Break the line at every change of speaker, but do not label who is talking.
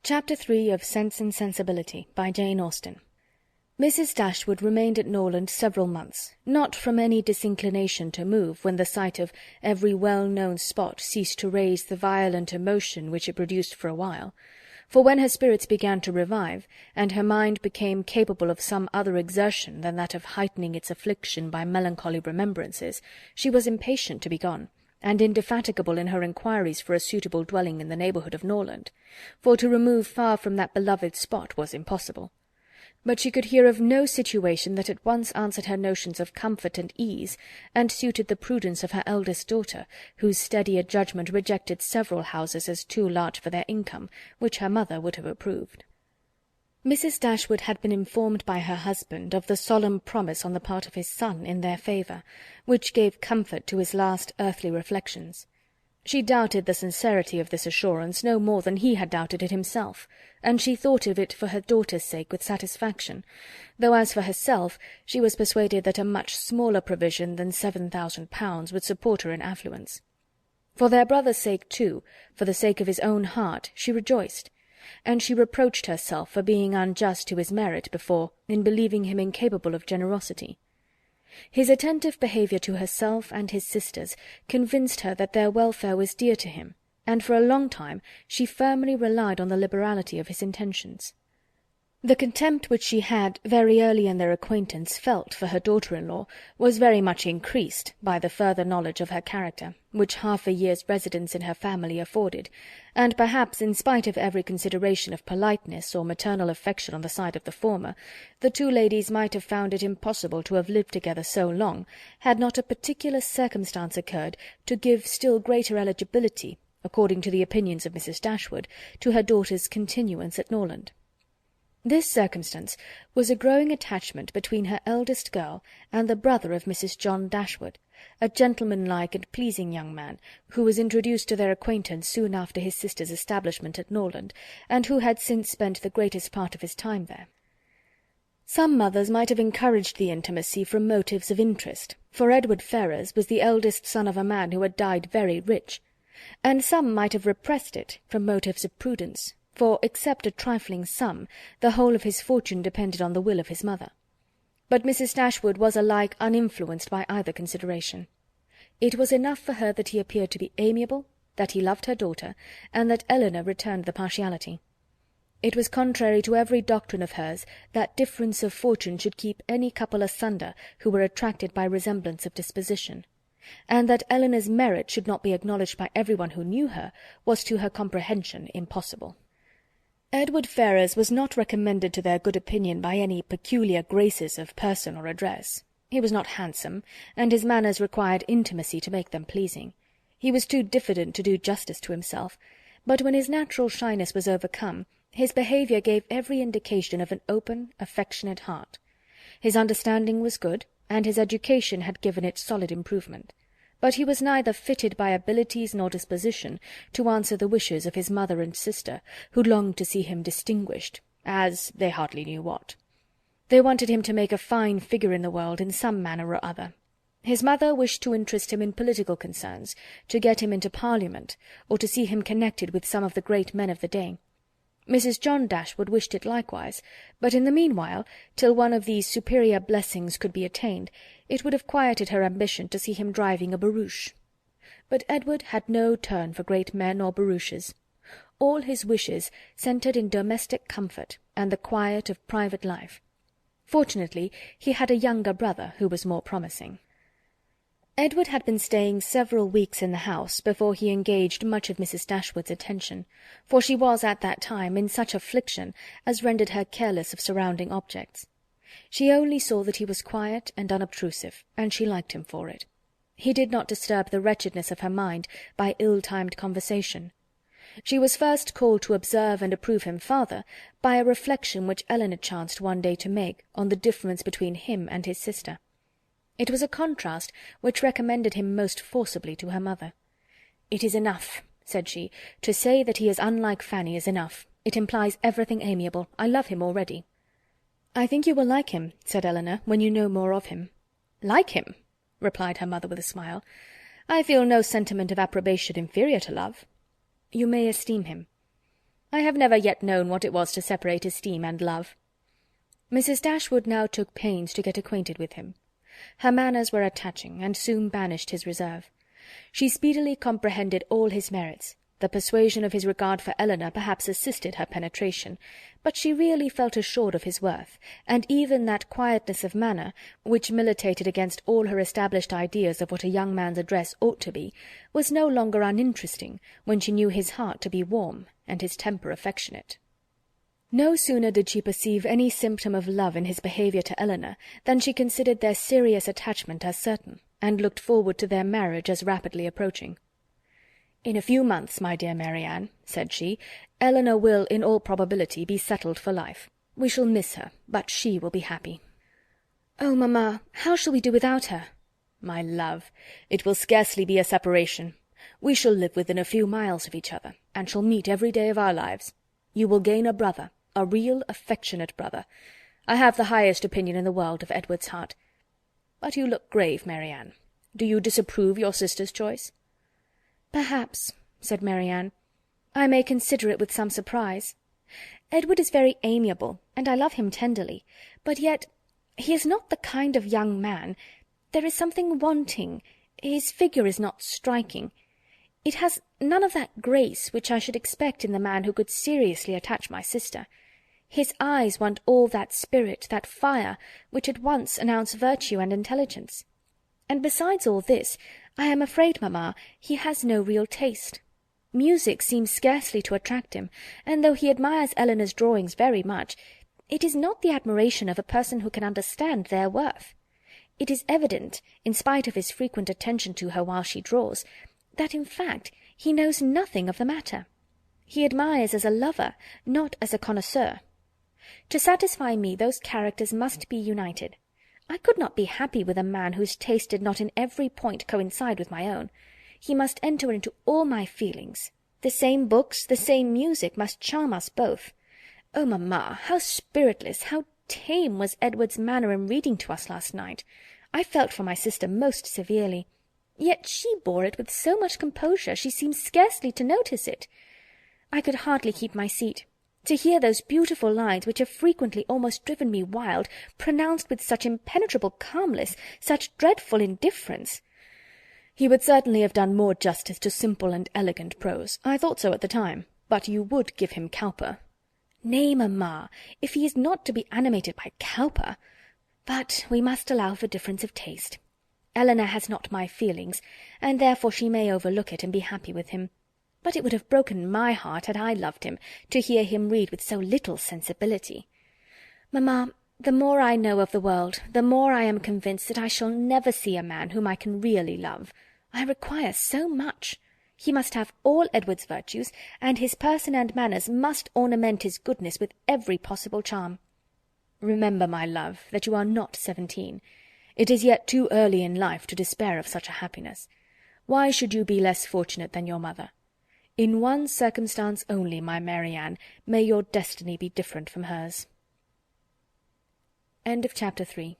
Chapter 3 of Sense and Sensibility by Jane Austen. Mrs. Dashwood remained at Norland several months, not from any disinclination to move when the sight of every well-known spot ceased to raise the violent emotion which it produced for a while, for when her spirits began to revive, and her mind became capable of some other exertion than that of heightening its affliction by melancholy remembrances, she was impatient to be gone, and indefatigable in her inquiries for a suitable dwelling in the neighbourhood of Norland, for to remove far from that beloved spot was impossible. But she could hear of no situation that at once answered her notions of comfort and ease, and suited the prudence of her eldest daughter, whose steadier judgment rejected several houses as too large for their income, which her mother would have approved. Mrs. Dashwood had been informed by her husband of the solemn promise on the part of his son in their favour, which gave comfort to his last earthly reflections. She doubted the sincerity of this assurance no more than he had doubted it himself, and she thought of it for her daughter's sake with satisfaction, though as for herself she was persuaded that a much smaller provision than £7,000 would support her in affluence. For their brother's sake too, for the sake of his own heart, she rejoiced, and she reproached herself for being unjust to his merit before, in believing him incapable of generosity. His attentive behaviour to herself and his sisters convinced her that their welfare was dear to him, and for a long time she firmly relied on the liberality of his intentions. The contempt which she had, very early in their acquaintance, felt for her daughter-in-law was very much increased by the further knowledge of her character, which half a year's residence in her family afforded, and perhaps, in spite of every consideration of politeness or maternal affection on the side of the former, the two ladies might have found it impossible to have lived together so long, had not a particular circumstance occurred to give still greater eligibility, according to the opinions of Mrs. Dashwood, to her daughter's continuance at Norland. This circumstance was a growing attachment between her eldest girl and the brother of Mrs. John Dashwood, a gentlemanlike and pleasing young man, who was introduced to their acquaintance soon after his sister's establishment at Norland, and who had since spent the greatest part of his time there. Some mothers might have encouraged the intimacy from motives of interest, for Edward Ferrars was the eldest son of a man who had died very rich, and some might have repressed it from motives of prudence, for, except a trifling sum, the whole of his fortune depended on the will of his mother. But Mrs. Dashwood was alike uninfluenced by either consideration. It was enough for her that he appeared to be amiable, that he loved her daughter, and that Elinor returned the partiality. It was contrary to every doctrine of hers that difference of fortune should keep any couple asunder who were attracted by resemblance of disposition, and that Elinor's merit should not be acknowledged by everyone who knew her was to her comprehension impossible. Edward Ferrars was not recommended to their good opinion by any peculiar graces of person or address. He was not handsome, and his manners required intimacy to make them pleasing. He was too diffident to do justice to himself, but when his natural shyness was overcome, his behaviour gave every indication of an open, affectionate heart. His understanding was good, and his education had given it solid improvement. But he was neither fitted by abilities nor disposition to answer the wishes of his mother and sister, who longed to see him distinguished, as they hardly knew what. They wanted him to make a fine figure in the world in some manner or other. His mother wished to interest him in political concerns, to get him into Parliament, or to see him connected with some of the great men of the day. Mrs. John Dashwood wished it likewise, but in the meanwhile, till one of these superior blessings could be attained, it would have quieted her ambition to see him driving a barouche. But Edward had no turn for great men or barouches. All his wishes centred in domestic comfort and the quiet of private life. Fortunately, he had a younger brother who was more promising. Edward had been staying several weeks in the house before he engaged much of Mrs. Dashwood's attention, for she was at that time in such affliction as rendered her careless of surrounding objects. She only saw that he was quiet and unobtrusive, and she liked him for it. He did not disturb the wretchedness of her mind by ill-timed conversation. She was first called to observe and approve him farther by a reflection which Elinor chanced one day to make on the difference between him and his sister. It was a contrast which recommended him most forcibly to her mother. "It is enough," said she, "to say that he is unlike Fanny is enough. It implies everything amiable. I love him already." "I think you will like him," said Elinor, "when you know more of him." "Like him?" replied her mother with a smile. "I feel no sentiment of approbation inferior to love." "You may esteem him." I have never yet known what it was to separate esteem and love." Mrs. Dashwood now took pains to get acquainted with him. Her manners were attaching, and soon banished his reserve. She speedily comprehended all his merits. The persuasion of his regard for Elinor perhaps assisted her penetration, but she really felt assured of his worth, and even that quietness of manner, which militated against all her established ideas of what a young man's address ought to be, was no longer uninteresting, when she knew his heart to be warm, and his temper affectionate. No sooner did she perceive any symptom of love in his behaviour to Elinor, than she considered their serious attachment as certain, and looked forward to their marriage as rapidly approaching. "In a few months, my dear Marianne," said she, "Elinor will, in all probability, be settled for life. We shall miss her, but she will be happy." "Oh, mamma, how shall we do without her?" "My love, it will scarcely be a separation. We shall live within a few miles of each other, and shall meet every day of our lives. You will gain a brother, a real affectionate brother. I have the highest opinion in the world of Edward's heart. But you look grave, Marianne. Do you disapprove your sister's choice?" "Perhaps," said Marianne. "I may consider it with some surprise. Edward is very amiable, and I love him tenderly, but yet he is not the kind of young man. There is something wanting. His figure is not striking. It has none of that grace which I should expect in the man who could seriously attach my sister. His eyes want all that spirit, that fire, which at once announce virtue and intelligence. And besides all this, I am afraid, mamma, he has no real taste. Music seems scarcely to attract him, and though he admires Elinor's drawings very much, it is not the admiration of a person who can understand their worth. It is evident, in spite of his frequent attention to her while she draws, that in fact he knows nothing of the matter. He admires as a lover, not as a connoisseur. To satisfy me, those characters must be united. I could not be happy with a man whose taste did not in every point coincide with my own. He must enter into all my feelings. The same books, the same music, must charm us both. Oh, mamma, how spiritless, how tame was Edward's manner in reading to us last night! I felt for my sister most severely. Yet she bore it with so much composure, she seemed scarcely to notice it. I could hardly keep my seat. To hear those beautiful lines, which have frequently almost driven me wild, pronounced with such impenetrable calmness, such dreadful indifference! He would certainly have done more justice to simple and elegant prose. I thought so at the time, but you would give him Cowper. Nay, mamma, if he is not to be animated by Cowper. But we must allow for difference of taste. Elinor has not my feelings, and therefore she may overlook it and be happy with him. But it would have broken my heart, had I loved him, to hear him read with so little sensibility. Mamma, the more I know of the world, the more I am convinced that I shall never see a man whom I can really love. I require so much. He must have all Edward's virtues, and his person and manners must ornament his goodness with every possible charm. Remember, my love, that you are not 17. It is yet too early in life to despair of such a happiness. Why should you be less fortunate than your mother? In one circumstance only, my Marianne, may your destiny be different from hers. End of Chapter 3.